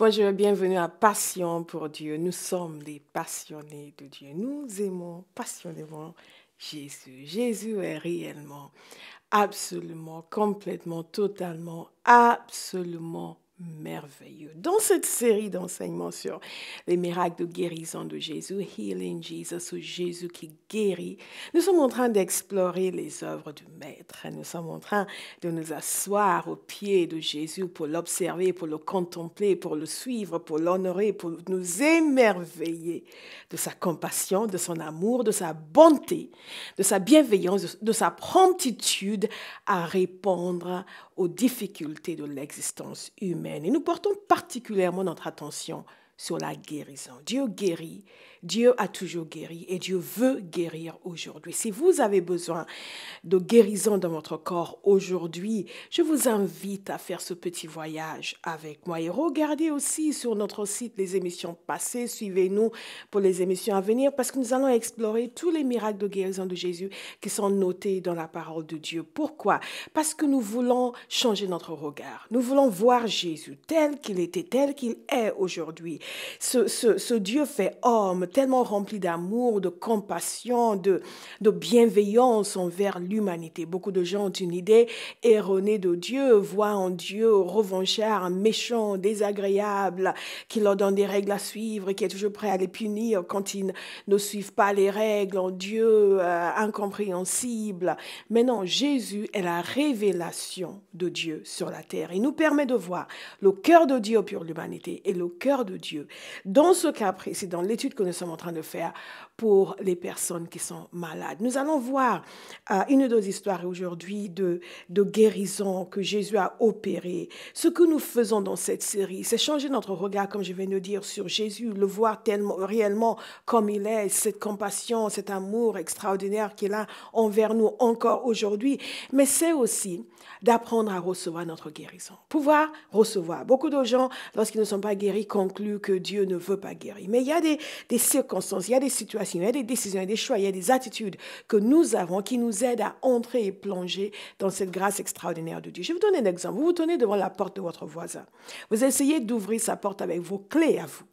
Bonjour, bienvenue à Passion pour Dieu. Nous sommes des passionnés de Dieu. Nous aimons passionnément Jésus. Jésus est réellement, absolument, complètement, totalement, absolument merveilleux. Dans cette série d'enseignements sur les miracles de guérison de Jésus, Healing Jesus, ou Jésus qui guérit, nous sommes en train d'explorer les œuvres du Maître. Nous sommes en train de nous asseoir aux pieds de Jésus pour l'observer, pour le contempler, pour le suivre, pour l'honorer, pour nous émerveiller de sa compassion, de son amour, de sa bonté, de sa bienveillance, de sa promptitude à répondre aux difficultés de l'existence humaine. Et nous portons particulièrement notre attention sur la guérison. Dieu guérit, Dieu a toujours guéri et Dieu veut guérir aujourd'hui. Si vous avez besoin de guérison dans votre corps aujourd'hui, je vous invite à faire ce petit voyage avec moi et regardez aussi sur notre site les émissions passées. Suivez-nous pour les émissions à venir parce que nous allons explorer tous les miracles de guérison de Jésus qui sont notés dans la parole de Dieu. Pourquoi? Parce que nous voulons changer notre regard. Nous voulons voir Jésus tel qu'il était, tel qu'il est aujourd'hui. Ce Dieu fait homme, tellement rempli d'amour, de compassion, de bienveillance envers l'humanité. Beaucoup de gens ont une idée erronée de Dieu, voient en Dieu revanchard, méchant, désagréable, qui leur donne des règles à suivre, qui est toujours prêt à les punir quand ils ne suivent pas les règles, en Dieu incompréhensible. Mais non, Jésus est la révélation de Dieu sur la terre. Il nous permet de voir le cœur de Dieu pour l'humanité et le cœur de Dieu. Dans ce cas précis, dans l'étude que nous sommes en train de faire pour les personnes qui sont malades, nous allons voir une ou deux histoires aujourd'hui de guérison que Jésus a opéré. Ce que nous faisons dans cette série, c'est changer notre regard, comme je viens de dire, sur Jésus, le voir tellement réellement comme il est, cette compassion, cet amour extraordinaire qu'il a envers nous encore aujourd'hui. Mais c'est aussi d'apprendre à recevoir notre guérison. Pouvoir recevoir. Beaucoup de gens, lorsqu'ils ne sont pas guéris, concluent que Dieu ne veut pas guérir. Mais il y a des circonstances, il y a des situations, il y a des décisions, il y a des choix, il y a des attitudes que nous avons qui nous aident à entrer et plonger dans cette grâce extraordinaire de Dieu. Je vais vous donner un exemple. Vous vous tenez devant la porte de votre voisin. Vous essayez d'ouvrir sa porte avec vos clés à vous.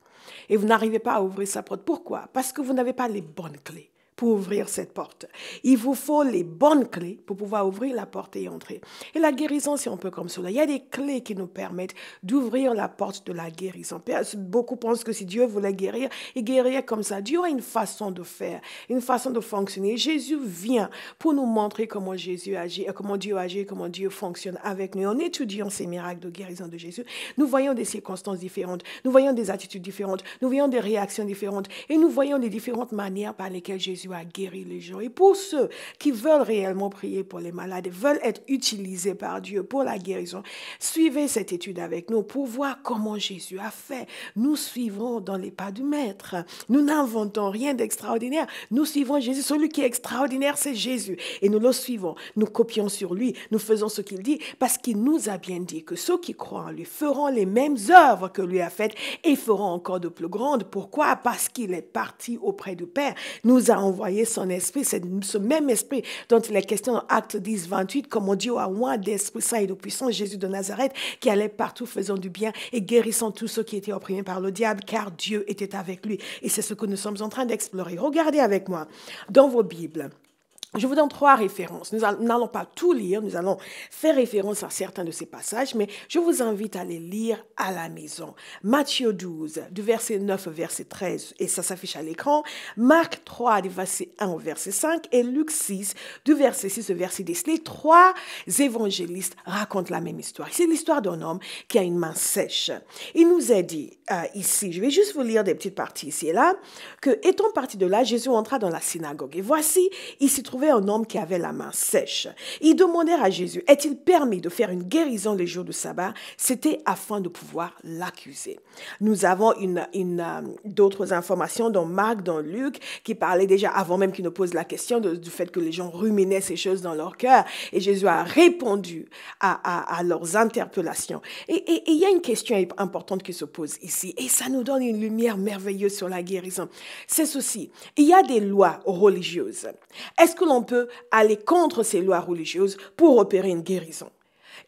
Et vous n'arrivez pas à ouvrir sa porte. Pourquoi? Parce que vous n'avez pas les bonnes clés pour ouvrir cette porte. Il vous faut les bonnes clés pour pouvoir ouvrir la porte et entrer. Et la guérison, c'est un peu comme cela. Il y a des clés qui nous permettent d'ouvrir la porte de la guérison. Beaucoup pensent que si Dieu voulait guérir, il guérirait comme ça. Dieu a une façon de faire, une façon de fonctionner. Jésus vient pour nous montrer comment Jésus agit, comment Dieu agit, comment Dieu fonctionne avec nous. En étudiant ces miracles de guérison de Jésus, nous voyons des circonstances différentes, nous voyons des attitudes différentes, nous voyons des réactions différentes et nous voyons les différentes manières par lesquelles Jésus a guéri les gens. Et pour ceux qui veulent réellement prier pour les malades, veulent être utilisés par Dieu pour la guérison, suivez cette étude avec nous pour voir comment Jésus a fait. Nous suivons dans les pas du Maître. Nous n'inventons rien d'extraordinaire. Nous suivons Jésus. Celui qui est extraordinaire, c'est Jésus. Et nous le suivons. Nous copions sur lui. Nous faisons ce qu'il dit parce qu'il nous a bien dit que ceux qui croient en lui feront les mêmes œuvres que lui a faites et feront encore de plus grandes. Pourquoi? Parce qu'il est parti auprès du Père. Nous a envoyé son esprit, c'est ce même esprit dont il est question dans Actes 10, 28, comment Dieu a oint d'esprit saint et de puissance Jésus de Nazareth qui allait partout faisant du bien et guérissant tous ceux qui étaient opprimés par le diable car Dieu était avec lui. Et c'est ce que nous sommes en train d'explorer. Regardez avec moi dans vos Bibles. Je vous donne 3 références. Nous n'allons pas tout lire, nous allons faire référence à certains de ces passages, mais je vous invite à les lire à la maison. Matthieu 12, du verset 9 au verset 13, et ça s'affiche à l'écran. Marc 3, du verset 1 au verset 5, et Luc 6, du verset 6 au verset 10. Les 3 évangélistes racontent la même histoire. C'est l'histoire d'un homme qui a une main sèche. Il nous est dit ici, je vais juste vous lire des petites parties ici et là, que étant parti de là, Jésus entra dans la synagogue. Et voici, il s'y trouvait un homme qui avait la main sèche. Ils demandèrent à Jésus, est-il permis de faire une guérison les jours de sabbat? C'était afin de pouvoir l'accuser. Nous avons d'autres informations dans Marc, dans Luc, qui parlaient déjà, avant même qu'ils ne posent la question, du fait que les gens ruminaient ces choses dans leur cœur. Et Jésus a répondu à leurs interpellations. Et il y a une question importante qui se pose ici, et ça nous donne une lumière merveilleuse sur la guérison. C'est ceci, il y a des lois religieuses. Est-ce que l'on peut aller contre ces lois religieuses pour opérer une guérison?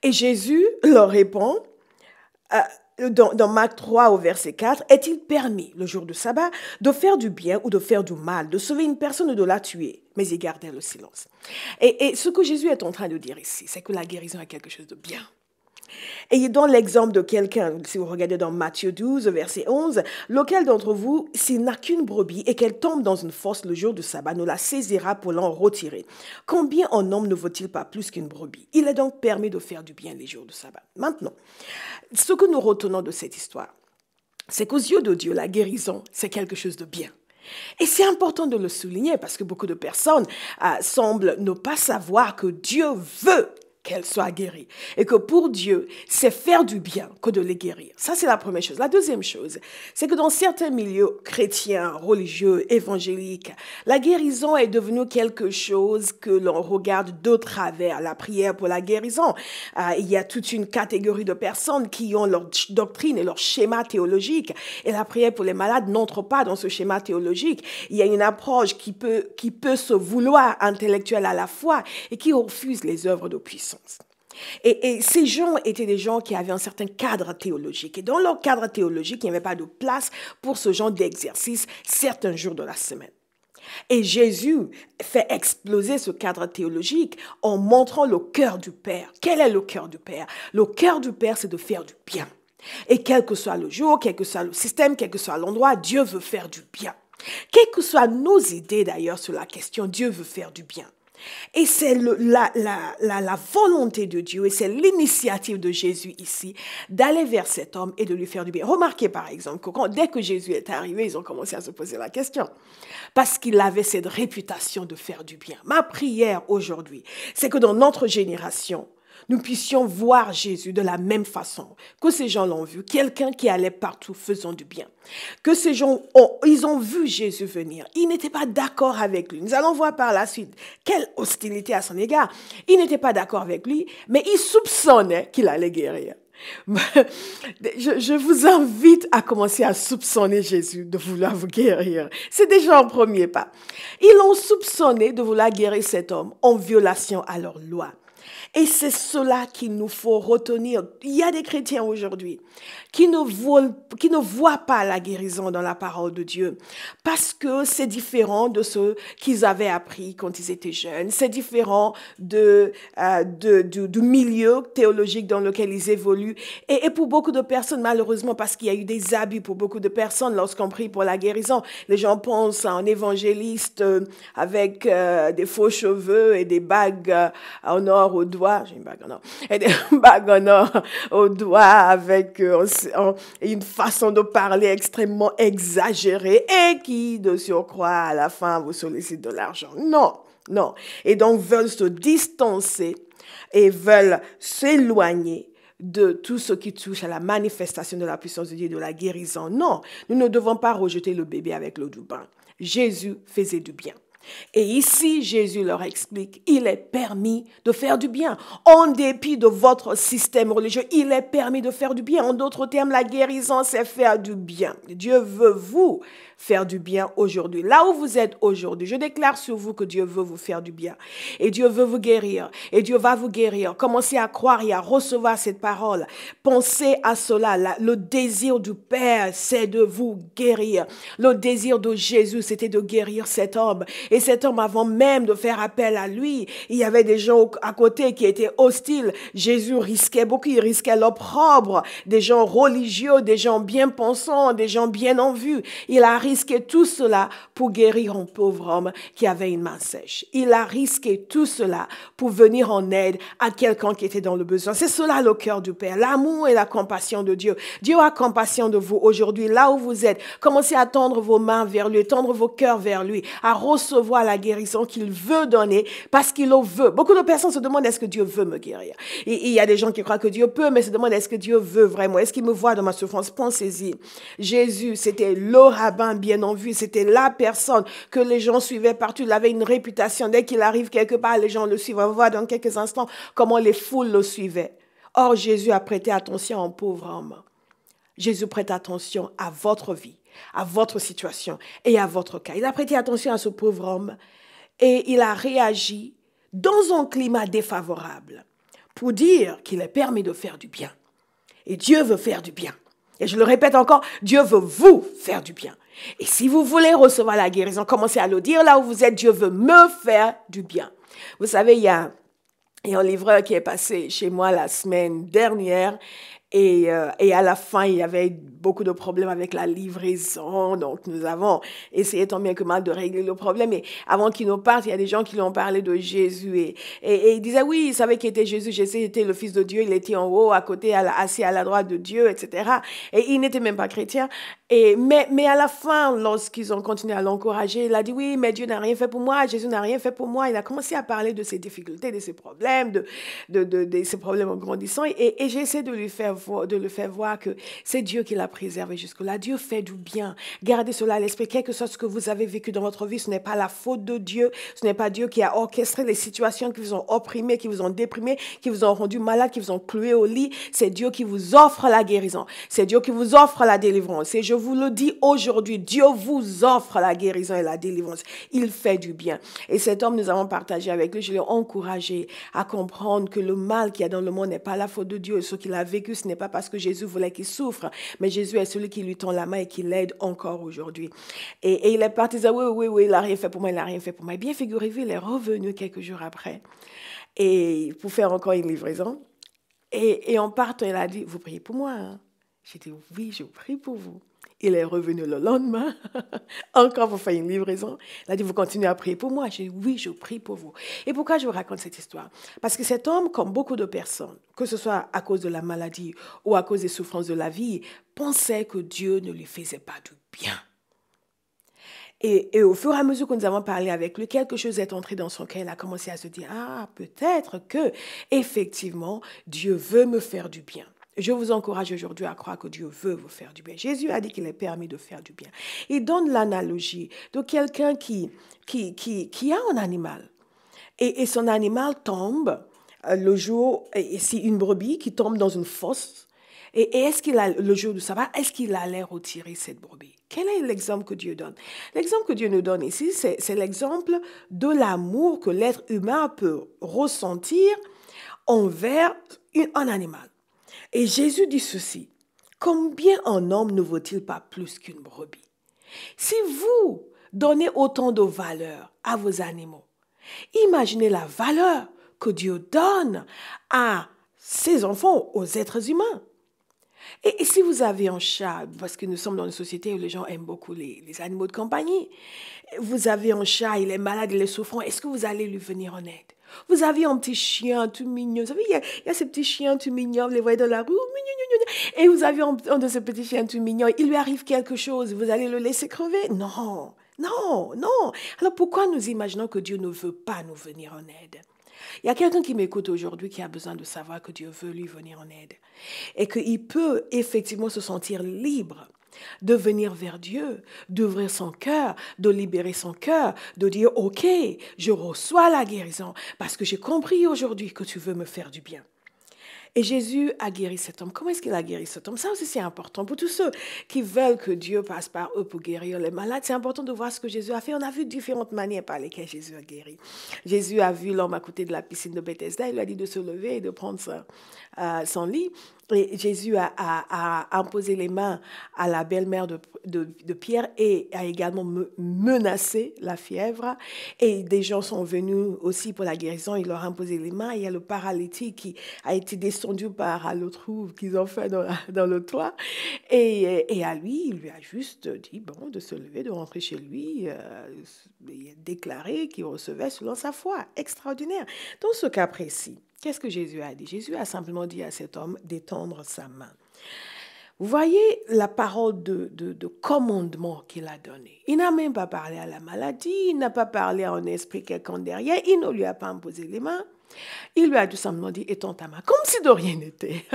Et Jésus leur répond, dans Marc 3 au verset 4, est-il permis, le jour du sabbat, de faire du bien ou de faire du mal, de sauver une personne ou de la tuer? Mais ils gardaient le silence. Et ce que Jésus est en train de dire ici, c'est que la guérison est quelque chose de bien. Et il donne l'exemple de quelqu'un, si vous regardez dans Matthieu 12, verset 11, « Lequel d'entre vous, s'il n'a qu'une brebis et qu'elle tombe dans une fosse le jour du sabbat, ne la saisira pour l'en retirer? Combien en homme ne vaut-il pas plus qu'une brebis? Il est donc permis de faire du bien les jours du sabbat. » Maintenant, ce que nous retenons de cette histoire, c'est qu'aux yeux de Dieu, la guérison, c'est quelque chose de bien. Et c'est important de le souligner parce que beaucoup de personnes semblent ne pas savoir que Dieu veut qu'elle soit guérie. Et que pour Dieu, c'est faire du bien que de les guérir. Ça, c'est la première chose. La deuxième chose, c'est que dans certains milieux chrétiens, religieux, évangéliques, la guérison est devenue quelque chose que l'on regarde de travers. La prière pour la guérison. Il y a toute une catégorie de personnes qui ont leur doctrine et leur schéma théologique. Et la prière pour les malades n'entre pas dans ce schéma théologique. Il y a une approche qui peut se vouloir intellectuelle à la fois et qui refuse les œuvres de puissance. Et ces gens étaient des gens qui avaient un certain cadre théologique. Et dans leur cadre théologique, il n'y avait pas de place pour ce genre d'exercice certains jours de la semaine. Et Jésus fait exploser ce cadre théologique en montrant le cœur du Père. Quel est le cœur du Père? Le cœur du Père, c'est de faire du bien. Et quel que soit le jour, quel que soit le système, quel que soit l'endroit, Dieu veut faire du bien. Quelles que soient nos idées d'ailleurs sur la question, Dieu veut faire du bien. Et c'est la volonté de Dieu et c'est l'initiative de Jésus ici d'aller vers cet homme et de lui faire du bien. Remarquez par exemple que dès que Jésus est arrivé, ils ont commencé à se poser la question parce qu'il avait cette réputation de faire du bien. Ma prière aujourd'hui, c'est que dans notre génération, nous puissions voir Jésus de la même façon que ces gens l'ont vu, quelqu'un qui allait partout faisant du bien. Que ces gens, ils ont vu Jésus venir. Ils n'étaient pas d'accord avec lui. Nous allons voir par la suite quelle hostilité à son égard. Ils n'étaient pas d'accord avec lui, mais ils soupçonnaient qu'il allait guérir. Je vous invite à commencer à soupçonner Jésus de vouloir vous guérir. C'est déjà un premier pas. Ils l'ont soupçonné de vouloir guérir cet homme en violation à leur loi. Et c'est cela qu'il nous faut retenir. Il y a des chrétiens aujourd'hui qui ne voient pas la guérison dans la parole de Dieu parce que c'est différent de ce qu'ils avaient appris quand ils étaient jeunes. C'est différent du milieu théologique dans lequel ils évoluent. Et pour beaucoup de personnes, malheureusement, parce qu'il y a eu des abus pour beaucoup de personnes lorsqu'on prie pour la guérison, les gens pensent à un évangéliste avec des faux cheveux et des bagues en or au doigt. J'ai une bague en or. Et des bagues en or au doigt avec une façon de parler extrêmement exagérée et qui, de surcroît, à la fin, vous sollicite de l'argent. Non. Et donc, veulent se distancer et veulent s'éloigner de tout ce qui touche à la manifestation de la puissance de Dieu et de la guérison. Non, nous ne devons pas rejeter le bébé avec l'eau du bain. Jésus faisait du bien. Et ici, Jésus leur explique, il est permis de faire du bien. En dépit de votre système religieux, il est permis de faire du bien. En d'autres termes, la guérison, c'est faire du bien. Dieu veut vous faire du bien aujourd'hui. Là où vous êtes aujourd'hui, je déclare sur vous que Dieu veut vous faire du bien. Et Dieu veut vous guérir. Et Dieu va vous guérir. Commencez à croire et à recevoir cette parole. Pensez à cela. Le désir du Père, c'est de vous guérir. Le désir de Jésus, c'était de guérir cet homme. Et cet homme, avant même de faire appel à lui, il y avait des gens à côté qui étaient hostiles. Jésus risquait beaucoup. Il risquait l'opprobre des gens religieux, des gens bien pensants, des gens bien en vue. Il a risqué tout cela pour guérir un pauvre homme qui avait une main sèche. Il a risqué tout cela pour venir en aide à quelqu'un qui était dans le besoin. C'est cela le cœur du Père, l'amour et la compassion de Dieu. Dieu a compassion de vous aujourd'hui, là où vous êtes. Commencez à tendre vos mains vers lui, tendre vos cœurs vers lui, à recevoir la guérison qu'il veut donner parce qu'il le veut. Beaucoup de personnes se demandent est-ce que Dieu veut me guérir. Et il y a des gens qui croient que Dieu peut, mais se demandent est-ce que Dieu veut vraiment. Est-ce qu'il me voit dans ma souffrance? Pensez-y. Jésus, c'était le rabbin bien en vue. C'était la personne que les gens suivaient partout. Il avait une réputation. Dès qu'il arrive quelque part, les gens le suivent. On va voir dans quelques instants comment les foules le suivaient. Or, Jésus a prêté attention à un pauvre homme. Jésus prête attention à votre vie, à votre situation et à votre cas. Il a prêté attention à ce pauvre homme et il a réagi dans un climat défavorable pour dire qu'il est permis de faire du bien. Et Dieu veut faire du bien. Et je le répète encore, Dieu veut vous faire du bien. Et si vous voulez recevoir la guérison, commencez à le dire là où vous êtes, Dieu veut me faire du bien. Vous savez, il y a un livreur qui est passé chez moi la semaine dernière et à la fin, il y avait beaucoup de problèmes avec la livraison. Donc, nous avons essayé tant bien que mal de régler le problème. Et avant qu'il nous parte, il y a des gens qui lui ont parlé de Jésus. Et ils disaient, oui, ils savaient qui était Jésus. Jésus était le Fils de Dieu. Il était en haut, à côté, assis à la droite de Dieu, etc. Et il n'était même pas chrétien. Mais à la fin, lorsqu'ils ont continué à l'encourager, il a dit, oui, mais Dieu n'a rien fait pour moi. Jésus n'a rien fait pour moi. Il a commencé à parler de ses difficultés, de ses problèmes, de ses problèmes grandissants. Et j'ai essayé de le faire voir que c'est Dieu qui l'a préservé jusque-là. Dieu fait du bien. Gardez cela à l'esprit. Quel que soit ce que vous avez vécu dans votre vie, ce n'est pas la faute de Dieu. Ce n'est pas Dieu qui a orchestré les situations qui vous ont opprimé, qui vous ont déprimé, qui vous ont rendu malade, qui vous ont cloué au lit. C'est Dieu qui vous offre la guérison. C'est Dieu qui vous offre la délivrance. Et je vous le dis aujourd'hui, Dieu vous offre la guérison et la délivrance. Il fait du bien. Et cet homme, nous avons partagé avec lui, je l'ai encouragé à comprendre que le mal qu'il y a dans le monde n'est pas la faute de Dieu. Et ce qu'il a vécu, ce n'est pas parce que Jésus voulait qu'il souffre, mais Jésus est celui qui lui tend la main et qui l'aide encore aujourd'hui. Et il est parti dire, oui, il n'a rien fait pour moi, il n'a rien fait pour moi. Et bien, figurez-vous, il est revenu quelques jours après et pour faire encore une livraison. Et en partant, il a dit, vous priez pour moi, hein? J'ai dit, oui, je prie pour vous. Il est revenu le lendemain, encore pour faire une livraison. Il a dit, vous continuez à prier pour moi. J'ai dit, oui, je prie pour vous. Et pourquoi je vous raconte cette histoire? Parce que cet homme, comme beaucoup de personnes, que ce soit à cause de la maladie ou à cause des souffrances de la vie, pensait que Dieu ne lui faisait pas du bien. Et au fur et à mesure que nous avons parlé avec lui, quelque chose est entré dans son cœur. Il a commencé à se dire, peut-être que, effectivement, Dieu veut me faire du bien. Je vous encourage aujourd'hui à croire que Dieu veut vous faire du bien. Jésus a dit qu'il est permis de faire du bien. Il donne l'analogie de quelqu'un qui a un animal. Et son animal tombe le jour, et c'est une brebis qui tombe dans une fosse. Et est-ce qu'il a, le jour du sabbat, est-ce qu'il allait retirer cette brebis? Quel est l'exemple que Dieu donne? L'exemple que Dieu nous donne ici, c'est l'exemple de l'amour que l'être humain peut ressentir envers un animal. Et Jésus dit ceci, combien un homme ne vaut-il pas plus qu'une brebis? Si vous donnez autant de valeur à vos animaux, imaginez la valeur que Dieu donne à ses enfants, aux êtres humains. Et si vous avez un chat, parce que nous sommes dans une société où les gens aiment beaucoup les animaux de compagnie, vous avez un chat, il est malade, il est souffrant, est-ce que vous allez lui venir en aide? Vous avez un petit chien tout mignon. Vous savez, il y a ces petits chiens tout mignons, vous les voyez dans la rue, et vous avez un de ces petits chiens tout mignons, il lui arrive quelque chose, vous allez le laisser crever? Non, non, non. Alors pourquoi nous imaginons que Dieu ne veut pas nous venir en aide? Il y a quelqu'un qui m'écoute aujourd'hui qui a besoin de savoir que Dieu veut lui venir en aide et qu'il peut effectivement se sentir libre de venir vers Dieu, d'ouvrir son cœur, de libérer son cœur, de dire « Ok, je reçois la guérison parce que j'ai compris aujourd'hui que tu veux me faire du bien. » Et Jésus a guéri cet homme. Comment est-ce qu'il a guéri cet homme? Ça aussi, c'est important. Pour tous ceux qui veulent que Dieu passe par eux pour guérir les malades, c'est important de voir ce que Jésus a fait. On a vu différentes manières par lesquelles Jésus a guéri. Jésus a vu l'homme à côté de la piscine de Bethesda. Il lui a dit de se lever et de prendre son lit. Et Jésus a imposé les mains à la belle-mère de Pierre et a également menacé la fièvre. Et des gens sont venus aussi pour la guérison. Il leur a imposé les mains. Il y a le paralytique qui a été descendu par le trou qu'ils ont fait dans le toit. Et à lui, il lui a juste dit de se lever, de rentrer chez lui, déclarer qu'il recevait selon sa foi. Extraordinaire. Dans ce cas précis, qu'est-ce que Jésus a dit? Jésus a simplement dit à cet homme d'étendre sa main. Vous voyez la parole de commandement qu'il a donnée. Il n'a même pas parlé à la maladie, il n'a pas parlé à un esprit quelconque derrière, il ne lui a pas imposé les mains. Il lui a tout simplement dit, étends ta main, comme si de rien n'était.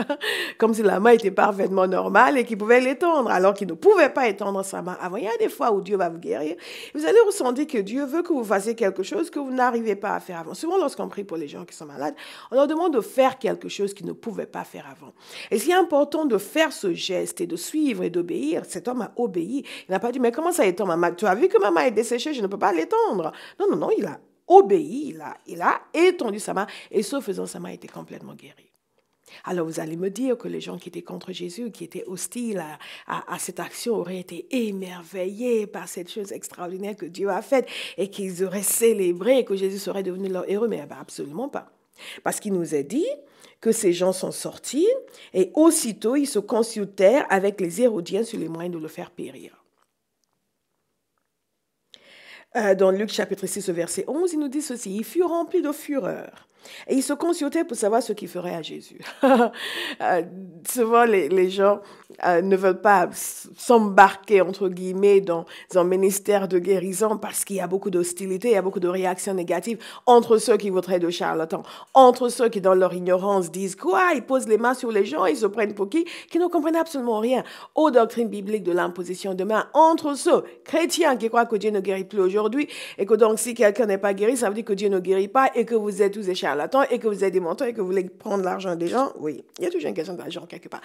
Comme si la main était parfaitement normale et qu'il pouvait l'étendre, alors qu'il ne pouvait pas étendre sa main avant. Il y a des fois où Dieu va vous guérir. Vous allez ressentir que Dieu veut que vous fassiez quelque chose que vous n'arrivez pas à faire avant. Souvent, lorsqu'on prie pour les gens qui sont malades, on leur demande de faire quelque chose qu'ils ne pouvaient pas faire avant. Et c'est important de faire ce geste et de suivre et d'obéir. Cet homme a obéi. Il n'a pas dit, mais comment ça étend ma main? Tu as vu que ma main est desséchée, je ne peux pas l'étendre. Non, il a obéi, il a étendu sa main et ce faisant, sa main était complètement guérie. Alors vous allez me dire que les gens qui étaient contre Jésus, qui étaient hostiles à cette action, auraient été émerveillés par cette chose extraordinaire que Dieu a faite et qu'ils auraient célébré et que Jésus serait devenu leur héros. Mais absolument pas. Parce qu'il nous est dit que ces gens sont sortis et aussitôt ils se consultèrent avec les Hérodiens sur les moyens de le faire périr. Dans Luc chapitre 6, verset 11, il nous dit ceci: « Il fut rempli de fureur. » Et il se consultait pour savoir ce qu'il ferait à Jésus. Souvent, les gens ne veulent pas s'embarquer, entre guillemets, dans un ministère de guérison parce qu'il y a beaucoup d'hostilité, il y a beaucoup de réactions négatives entre ceux qui voudraient de charlatans, entre ceux qui, dans leur ignorance, disent quoi? Ils posent les mains sur les gens, ils se prennent pour qui ne comprennent absolument rien aux doctrines bibliques de l'imposition de main, entre ceux chrétiens qui croient que Dieu ne guérit plus aujourd'hui et que donc si quelqu'un n'est pas guéri, ça veut dire que Dieu ne guérit pas et que vous êtes tous des charlatans et que vous êtes des menteurs et que vous voulez prendre l'argent des gens. Oui, il y a toujours une question d'argent quelque part.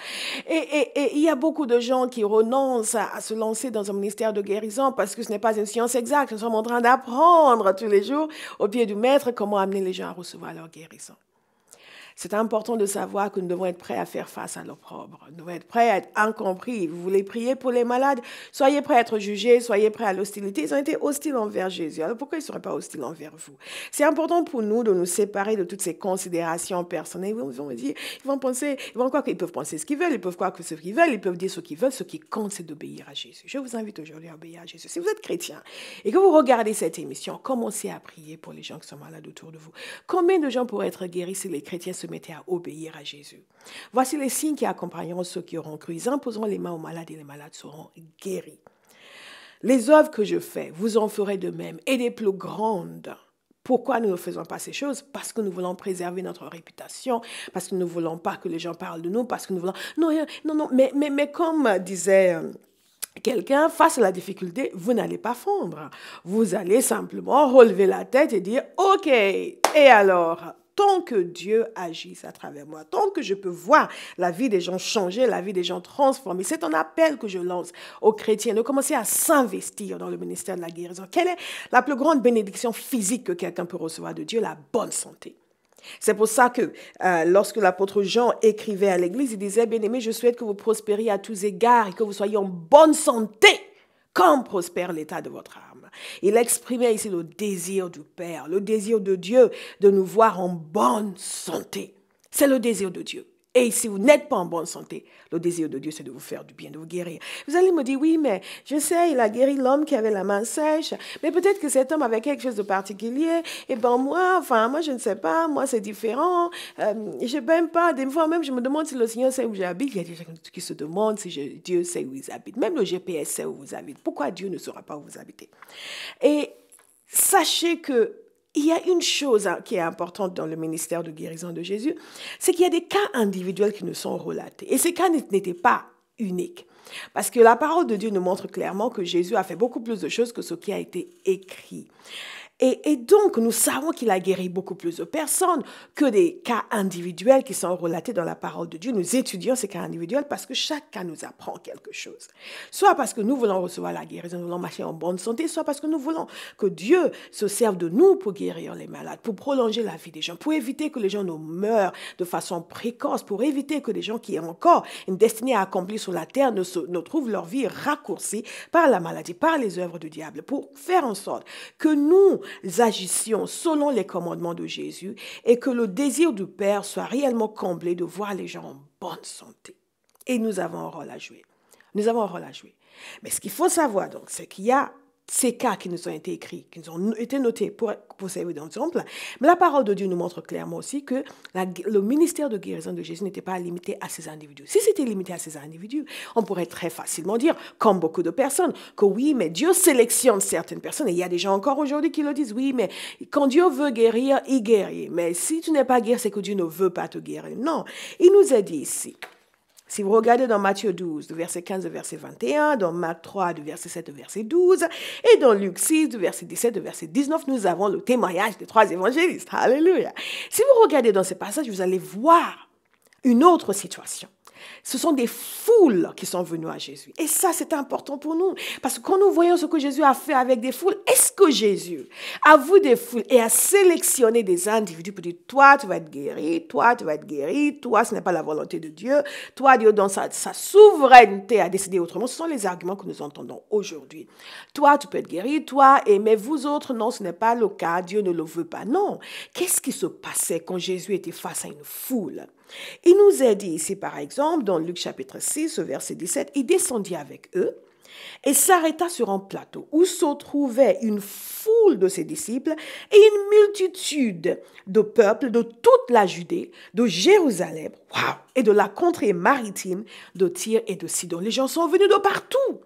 Et il y a beaucoup de gens qui renoncent à se lancer dans un ministère de guérison parce que ce n'est pas une science exacte. Nous sommes en train d'apprendre tous les jours au pied du maître comment amener les gens à recevoir leur guérison. C'est important de savoir que nous devons être prêts à faire face à l'opprobre. Nous devons être prêts à être incompris. Vous voulez prier pour les malades? Soyez prêts à être jugés, soyez prêts à l'hostilité. Ils ont été hostiles envers Jésus. Alors pourquoi ils ne seraient pas hostiles envers vous? C'est important pour nous de nous séparer de toutes ces considérations personnelles. Ils vont dire, ils vont croire qu'ils peuvent penser ce qu'ils veulent, ils peuvent croire que ce qu'ils veulent, ils peuvent dire ce qu'ils veulent. Ce qui compte, c'est d'obéir à Jésus. Je vous invite aujourd'hui à obéir à Jésus. Si vous êtes chrétien et que vous regardez cette émission, commencez à prier pour les gens qui sont malades autour de vous. Combien de gens pourraient être guéris si les chrétiens se mettaient à obéir à Jésus? Voici les signes qui accompagneront ceux qui auront cru. Ils imposeront les mains aux malades et les malades seront guéris. Les œuvres que je fais, vous en ferez de même et des plus grandes. Pourquoi nous ne faisons pas ces choses? Parce que nous voulons préserver notre réputation, parce que nous ne voulons pas que les gens parlent de nous, parce que nous voulons... Non, mais comme disait... quelqu'un, face à la difficulté, vous n'allez pas fondre. Vous allez simplement relever la tête et dire « Ok, et alors ?» Tant que Dieu agisse à travers moi, tant que je peux voir la vie des gens changer, la vie des gens transformer, c'est un appel que je lance aux chrétiens de commencer à s'investir dans le ministère de la guérison. Quelle est la plus grande bénédiction physique que quelqu'un peut recevoir de Dieu? La bonne santé. C'est pour ça que lorsque l'apôtre Jean écrivait à l'Église, il disait « Bien-aimés, je souhaite que vous prospériez à tous égards et que vous soyez en bonne santé, comme prospère l'état de votre âme. » Il exprimait ici le désir du Père, le désir de Dieu de nous voir en bonne santé. C'est le désir de Dieu. Et si vous n'êtes pas en bonne santé, le désir de Dieu, c'est de vous faire du bien, de vous guérir. Vous allez me dire, oui, mais je sais, il a guéri l'homme qui avait la main sèche, mais peut-être que cet homme avait quelque chose de particulier. Et ben moi, je ne sais pas, moi, c'est différent. Je ne même pas. Des fois même, je me demande si le Seigneur sait où j'habite. Il y a des gens qui se demandent si Dieu sait où ils habitent. Même le GPS sait où vous habitez. Pourquoi Dieu ne saura pas où vous habitez? Et sachez que il y a une chose qui est importante dans le ministère de guérison de Jésus, c'est qu'il y a des cas individuels qui nous sont relatés. Et ces cas n'étaient pas uniques. Parce que la parole de Dieu nous montre clairement que Jésus a fait beaucoup plus de choses que ce qui a été écrit. Et donc, nous savons qu'il a guéri beaucoup plus de personnes que des cas individuels qui sont relatés dans la parole de Dieu. Nous étudions ces cas individuels parce que chaque cas nous apprend quelque chose. Soit parce que nous voulons recevoir la guérison, nous voulons marcher en bonne santé, soit parce que nous voulons que Dieu se serve de nous pour guérir les malades, pour prolonger la vie des gens, pour éviter que les gens ne meurent de façon précoce, pour éviter que les gens qui ont encore une destinée à accomplir sur la terre ne trouvent leur vie raccourcie par la maladie, par les œuvres du diable, pour faire en sorte que nous agissions selon les commandements de Jésus et que le désir du Père soit réellement comblé de voir les gens en bonne santé. Et nous avons un rôle à jouer. Nous avons un rôle à jouer. Mais ce qu'il faut savoir, donc, c'est qu'il y a ces cas qui nous ont été écrits, qui nous ont été notés pour servir d'exemple. Mais la parole de Dieu nous montre clairement aussi que le ministère de guérison de Jésus n'était pas limité à ces individus. Si c'était limité à ces individus, on pourrait très facilement dire, comme beaucoup de personnes, que oui, mais Dieu sélectionne certaines personnes. Et il y a des gens encore aujourd'hui qui le disent, oui, mais quand Dieu veut guérir, il guérit. Mais si tu n'es pas guéri, c'est que Dieu ne veut pas te guérir. Non, il nous a dit ici, si vous regardez dans Matthieu 12, de verset 15 au verset 21, dans Marc 3, de verset 7 au verset 12, et dans Luc 6, de verset 17 au verset 19, nous avons le témoignage des 3 évangélistes. Alléluia. Si vous regardez dans ces passages, vous allez voir une autre situation. Ce sont des foules qui sont venues à Jésus. Et ça, c'est important pour nous. Parce que quand nous voyons ce que Jésus a fait avec des foules, est-ce que Jésus a vu des foules et a sélectionné des individus pour dire, toi, tu vas être guéri, toi, tu vas être guéri, toi, ce n'est pas la volonté de Dieu, toi, Dieu, dans sa souveraineté, a décidé autrement. Ce sont les arguments que nous entendons aujourd'hui. Toi, tu peux être guéri, toi, mais vous autres, non, ce n'est pas le cas, Dieu ne le veut pas. Non. Qu'est-ce qui se passait quand Jésus était face à une foule? Il nous est dit ici, par exemple, dans Luc chapitre 6, verset 17, il descendit avec eux et s'arrêta sur un plateau où se trouvait une foule de ses disciples et une multitude de peuples de toute la Judée, de Jérusalem, et de la contrée maritime de Tyr et de Sidon. Les gens sont venus de partout.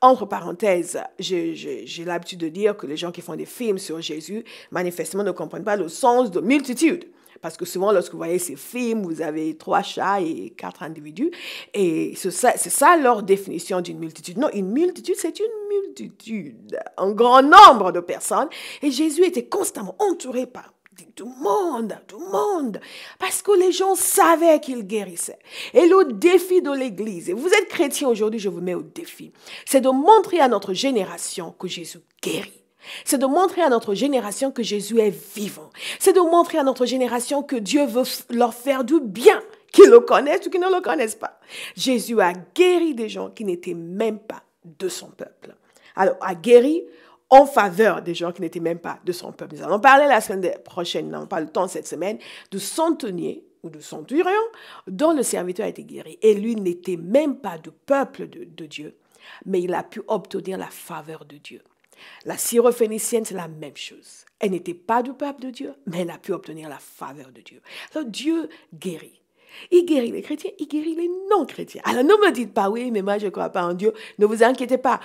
Entre parenthèses, j'ai l'habitude de dire que les gens qui font des films sur Jésus, manifestement, ne comprennent pas le sens de multitude. Parce que souvent, lorsque vous voyez ces films, vous avez 3 chats et 4 individus. Et c'est ça leur définition d'une multitude. Non, une multitude, c'est une multitude. Un grand nombre de personnes. Et Jésus était constamment entouré par tout le monde. Parce que les gens savaient qu'il guérissait. Et le défi de l'Église, et vous êtes chrétien aujourd'hui, je vous mets au défi, c'est de montrer à notre génération que Jésus guérit. C'est de montrer à notre génération que Jésus est vivant. C'est de montrer à notre génération que Dieu veut leur faire du bien, qu'ils le connaissent ou qu'ils ne le connaissent pas. Jésus a guéri des gens qui n'étaient même pas de son peuple. Alors, a guéri en faveur des gens qui n'étaient même pas de son peuple. Nous allons parler la semaine prochaine, non pas le temps cette semaine, de centenier ou de centurion dont le serviteur a été guéri. Et lui n'était même pas du peuple de Dieu, mais il a pu obtenir la faveur de Dieu. La syrophénicienne, c'est la même chose. Elle n'était pas du peuple de Dieu, mais elle a pu obtenir la faveur de Dieu. Alors Dieu guérit. Il guérit les chrétiens, il guérit les non-chrétiens. Alors ne me dites pas, oui, mais moi je ne crois pas en Dieu. Ne vous inquiétez pas,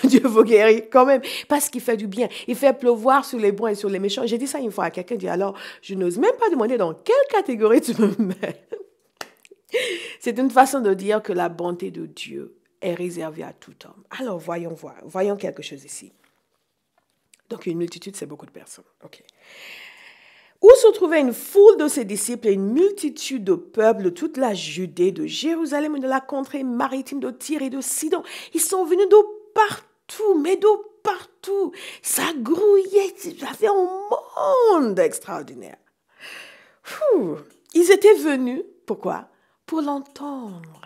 Dieu vous guérit quand même, parce qu'il fait du bien. Il fait pleuvoir sur les bons et sur les méchants. J'ai dit ça une fois à quelqu'un, il dit, alors je n'ose même pas demander dans quelle catégorie tu me mets. C'est une façon de dire que la bonté de Dieu est réservée à tout homme. Alors voyons quelque chose ici. Donc, une multitude, c'est beaucoup de personnes. OK. Où se trouvait une foule de ses disciples et une multitude de peuples de toute la Judée, de Jérusalem et de la contrée maritime de Tyr et de Sidon. Ils sont venus de partout, mais de partout. Ça grouillait, ça fait un monde extraordinaire. Ils étaient venus, pourquoi? Pour l'entendre.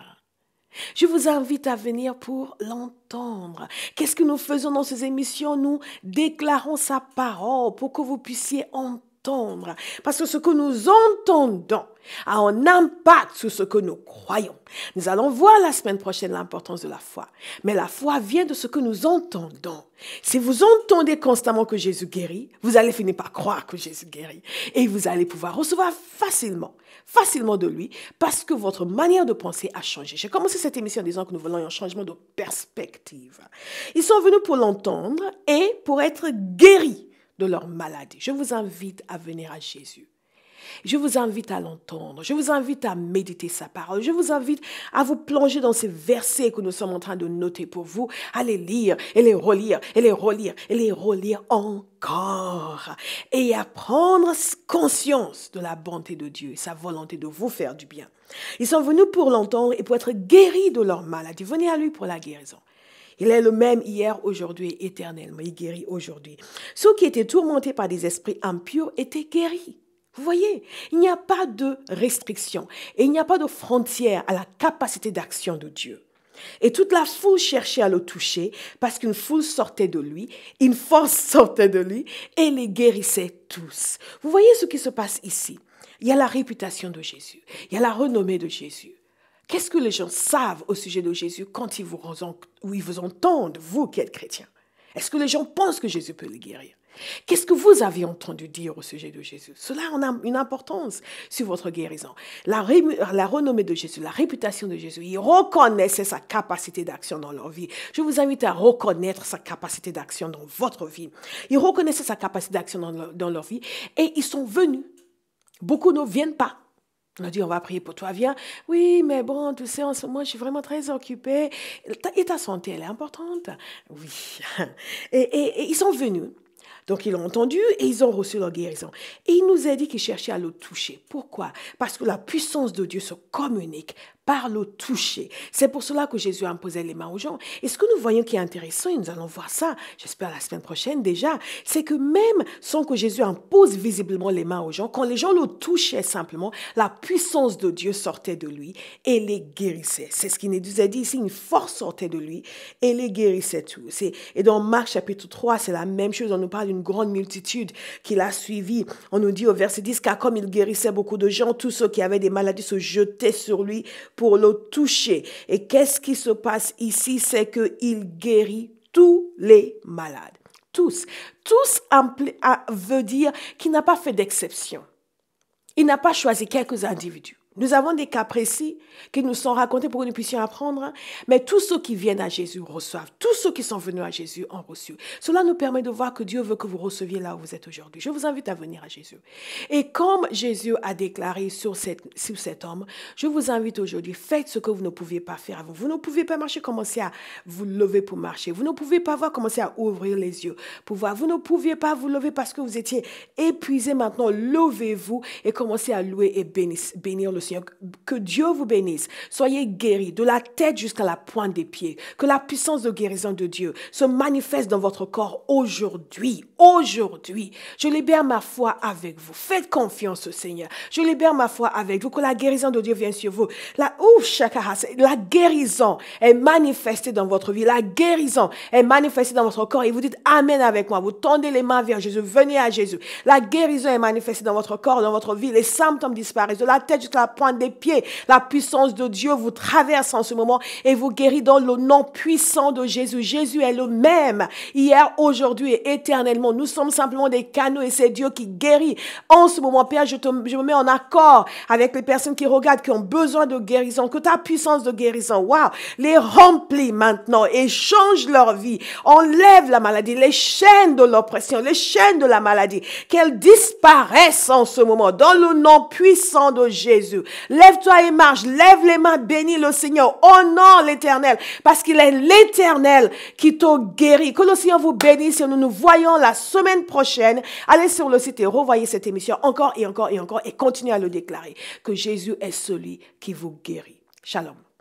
Je vous invite à venir pour l'entendre. Qu'est-ce que nous faisons dans ces émissions? Nous déclarons sa parole pour que vous puissiez entendre. Parce que ce que nous entendons a un impact sur ce que nous croyons. Nous allons voir la semaine prochaine l'importance de la foi. Mais la foi vient de ce que nous entendons. Si vous entendez constamment que Jésus guérit, vous allez finir par croire que Jésus guérit. Et vous allez pouvoir recevoir facilement de lui, parce que votre manière de penser a changé. J'ai commencé cette émission en disant que nous voulons un changement de perspective. Ils sont venus pour l'entendre et pour être guéris de leur maladie. Je vous invite à venir à Jésus. Je vous invite à l'entendre. Je vous invite à méditer sa parole. Je vous invite à vous plonger dans ces versets que nous sommes en train de noter pour vous, à les lire et les relire et les relire et les relire encore et à prendre conscience de la bonté de Dieu et sa volonté de vous faire du bien. Ils sont venus pour l'entendre et pour être guéris de leur maladie. Venez à lui pour la guérison. Il est le même hier, aujourd'hui et éternellement. Il guérit aujourd'hui. Ceux qui étaient tourmentés par des esprits impurs étaient guéris. Vous voyez, il n'y a pas de restriction et il n'y a pas de frontière à la capacité d'action de Dieu. Et toute la foule cherchait à le toucher parce qu'une foule sortait de lui, une force sortait de lui et les guérissait tous. Vous voyez ce qui se passe ici? Il y a la réputation de Jésus, il y a la renommée de Jésus. Qu'est-ce que les gens savent au sujet de Jésus quand ils vous entendent, vous qui êtes chrétiens? Est-ce que les gens pensent que Jésus peut les guérir? Qu'est-ce que vous avez entendu dire au sujet de Jésus? Cela a une importance sur votre guérison. La renommée de Jésus, la réputation de Jésus, ils reconnaissaient sa capacité d'action dans leur vie. Je vous invite à reconnaître sa capacité d'action dans votre vie. Ils reconnaissaient sa capacité d'action dans leur vie et ils sont venus. Beaucoup ne viennent pas. On a dit, on va prier pour toi, viens. Oui, mais bon, tu sais, en ce moment, je suis vraiment très occupée. Et ta santé, elle est importante. Oui. Et ils sont venus. Donc, ils l'ont entendu et ils ont reçu leur guérison. Et il nous a dit qu'ils cherchaient à le toucher. Pourquoi? Parce que la puissance de Dieu se communique par le toucher. C'est pour cela que Jésus imposait les mains aux gens. Et ce que nous voyons qui est intéressant, et nous allons voir ça, j'espère la semaine prochaine déjà, c'est que même sans que Jésus impose visiblement les mains aux gens, quand les gens le touchaient simplement, la puissance de Dieu sortait de lui et les guérissait. C'est ce qu'il nous a dit ici, une force sortait de lui et les guérissait tous. Et dans Marc chapitre 3, c'est la même chose, on nous parle d'une grande multitude qui l'a suivi. On nous dit au verset 10, car comme il guérissait beaucoup de gens, tous ceux qui avaient des maladies se jetaient sur lui pour le toucher. Et qu'est-ce qui se passe ici? C'est qu'il guérit tous les malades. Tous. Tous veut dire qu'il n'a pas fait d'exception. Il n'a pas choisi quelques individus. Nous avons des cas précis qui nous sont racontés pour que nous puissions apprendre, mais tous ceux qui viennent à Jésus reçoivent. Tous ceux qui sont venus à Jésus ont reçu. Cela nous permet de voir que Dieu veut que vous receviez là où vous êtes aujourd'hui. Je vous invite à venir à Jésus. Et comme Jésus a déclaré sur cet homme, je vous invite aujourd'hui, faites ce que vous ne pouviez pas faire avant. Vous ne pouvez pas marcher, commencez à vous lever pour marcher. Vous ne pouvez pas voir, commencer à ouvrir les yeux pour voir. Vous ne pouviez pas vous lever parce que vous étiez épuisé. Maintenant, levez-vous et commencez à louer et bénir le Seigneur. Que Dieu vous bénisse. Soyez guéris de la tête jusqu'à la pointe des pieds. Que la puissance de guérison de Dieu se manifeste dans votre corps aujourd'hui. Aujourd'hui. Je libère ma foi avec vous. Faites confiance au Seigneur. Je libère ma foi avec vous. Que la guérison de Dieu vienne sur vous. La guérison est manifestée dans votre vie. La guérison est manifestée dans votre corps. Et vous dites Amen avec moi. Vous tendez les mains vers Jésus. Venez à Jésus. La guérison est manifestée dans votre corps, dans votre vie. Les symptômes disparaissent. De la tête jusqu'à la pointe des pieds. La puissance de Dieu vous traverse en ce moment et vous guérit dans le nom puissant de Jésus. Jésus est le même hier, aujourd'hui et éternellement. Nous sommes simplement des canaux et c'est Dieu qui guérit. En ce moment, Père, je me mets en accord avec les personnes qui regardent, qui ont besoin de guérison. Que ta puissance de guérison, waouh, les remplit maintenant et change leur vie. Enlève la maladie, les chaînes de l'oppression, les chaînes de la maladie, qu'elles disparaissent en ce moment dans le nom puissant de Jésus. Lève-toi et marche, lève les mains, bénis le Seigneur, honore l'Éternel, parce qu'il est l'Éternel qui te guérit. Que le Seigneur vous bénisse et nous nous voyons la semaine prochaine. Allez sur le site et revoyez cette émission encore et encore et encore et continuez à le déclarer, que Jésus est celui qui vous guérit. Shalom.